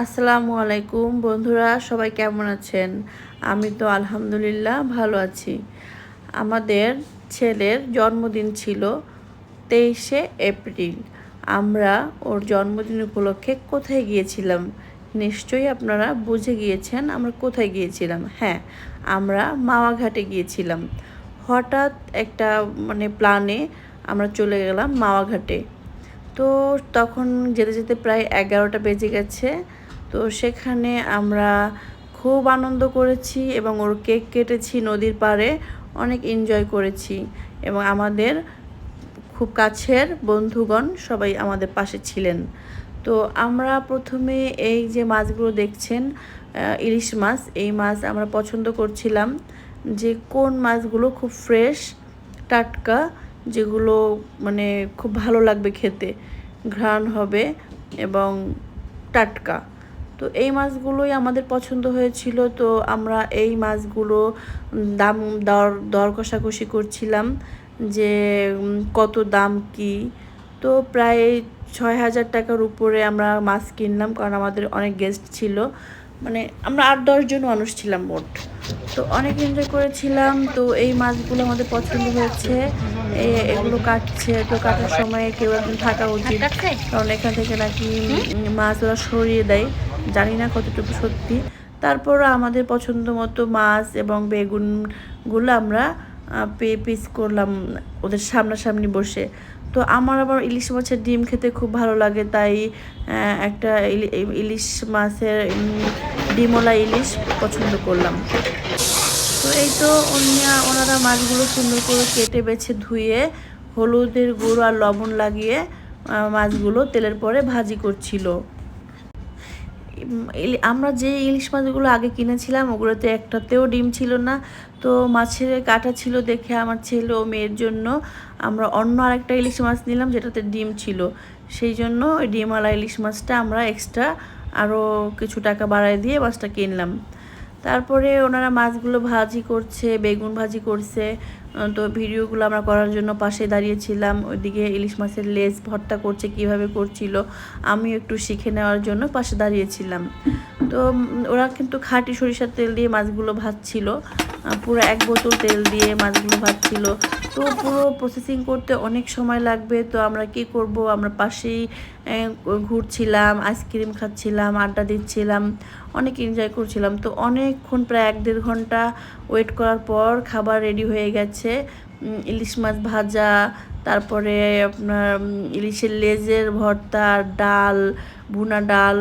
আসসালামু আলাইকুম বন্ধুরা, সবাই কেমন আছেন? আমি তো আলহামদুলিল্লাহ ভালো আছি। আমাদের ছেলের জন্মদিন ছিল 23শে এপ্রিল। আমরা ওর জন্মদিন উপলক্ষে কোথায় গিয়েছিলাম? নিশ্চয়ই আপনারা বুঝে গিয়েছেন আমরা কোথায় গিয়েছিলাম। হ্যাঁ, আমরা মাওয়া ঘাটে গিয়েছিলাম। হঠাৎ একটা প্ল্যানে আমরা চলে গেলাম মাওয়া ঘাটে। তো তখন যেতে যেতে প্রায় 11টা বেজে গেছে। তো সেখানে আমরা খুব আনন্দ করেছি এবং ওর কেক কেটেছি নদীর পাড়ে, অনেক এনজয় করেছি এবং আমাদের খুব কাছের বন্ধুগণ সবাই আমাদের পাশে ছিলেন। তো আমরা প্রথমে এই যে মাছগুলো দেখছেন, ইলিশ মাছ, এই মাছ আমরা পছন্দ করছিলাম যে কোন মাছগুলো খুব ফ্রেশ, টাটকা, যেগুলো খুব ভালো লাগবে খেতে, ঘ্রাণ হবে এবং টাটকা। তো এই মাছগুলোই আমাদের পছন্দ হয়েছিল। তো আমরা এই মাছগুলো দাম দর কষাকষি করছিলাম যে কত দাম কি। তো প্রায় 6,000 টাকার উপরে আমরা মাছ কিনলাম, কারণ আমাদের অনেক গেস্ট ছিল, আমরা 8-10 জন মানুষ ছিলাম মোট। তো অনেক এনজয় করেছিলাম। তো এই মাছগুলো আমাদের পছন্দ হয়েছে। এগুলো কাটছে, তো কাটার সময় কেউ একজন থাকা উচিত, কারণ এখান থেকে নাকি মাছ ওরা সরিয়ে দেয়, জানি না কতটুকু সত্যি। তারপর আমাদের পছন্দ মতো মাছ এবং বেগুনগুলো আমরা পিস করলাম ওদের সামনাসামনি বসে। তো আমার আবার ইলিশ মাছের ডিম খেতে খুব ভালো লাগে, তাই একটা ইলিশ মাছের ডিমওয়ালা ইলিশ পছন্দ করলাম। তো এই তো ওনারা মাছগুলো সুন্দর করে কেটে বেছে ধুয়ে হলুদের গুঁড়ো আর লবণ লাগিয়ে মাছগুলো তেলের পরে ভাজি করছিল। আমরা যে ইলিশ মাছগুলো আগে কিনেছিলাম ওগুলোতে একটাতেও ডিম ছিল না। তো মাছের কাটা ছিল দেখে আমার ছেলে ও মেয়ের জন্য আমরা অন্য আরেকটা ইলিশ মাছ নিলাম যেটাতে ডিম ছিল। সেই জন্য ওই ডিমওয়ালা ইলিশ মাছটা আমরা এক্সট্রা আরও কিছু টাকা বাড়ায় দিয়ে মাছটা কিনলাম। তারপরে ওনারা মাছগুলো ভাজি করছে, বেগুন ভাজি করছে। তো ভিডিওগুলো আমরা করার জন্য পাশে দাঁড়িয়েছিলাম। ওইদিকে ইলিশ মাছের লেজ ভর্তা করছে, কিভাবে করছিল আমি একটু শিখে নেওয়ার জন্য পাশে দাঁড়িয়েছিলাম। তো ওরা কিন্তু খাঁটি সরিষার তেল দিয়ে মাছগুলো ভাজছিল, পুরো 1 বোতল তেল দিয়ে মাছগুলো ভাজছিল। তো পুরো প্রসেসিং করতে অনেক সময় লাগবে। তো আমরা কি করব, আমরা পাশেই ঘুরছিলাম, আইসক্রিম খাচ্ছিলাম, আড্ডা দিচ্ছিলাম, অনেক এনজয় করছিলাম। তো অনেকক্ষণ, প্রায় 1-1.5 ঘন্টা ওয়েট করার পর খাবার রেডি হয়ে গেছে। ইলিশ মাছ ভাজা, তারপরে আপনার ইলিশের লেজের ভর্তা, ডাল, ভুনা ডাল,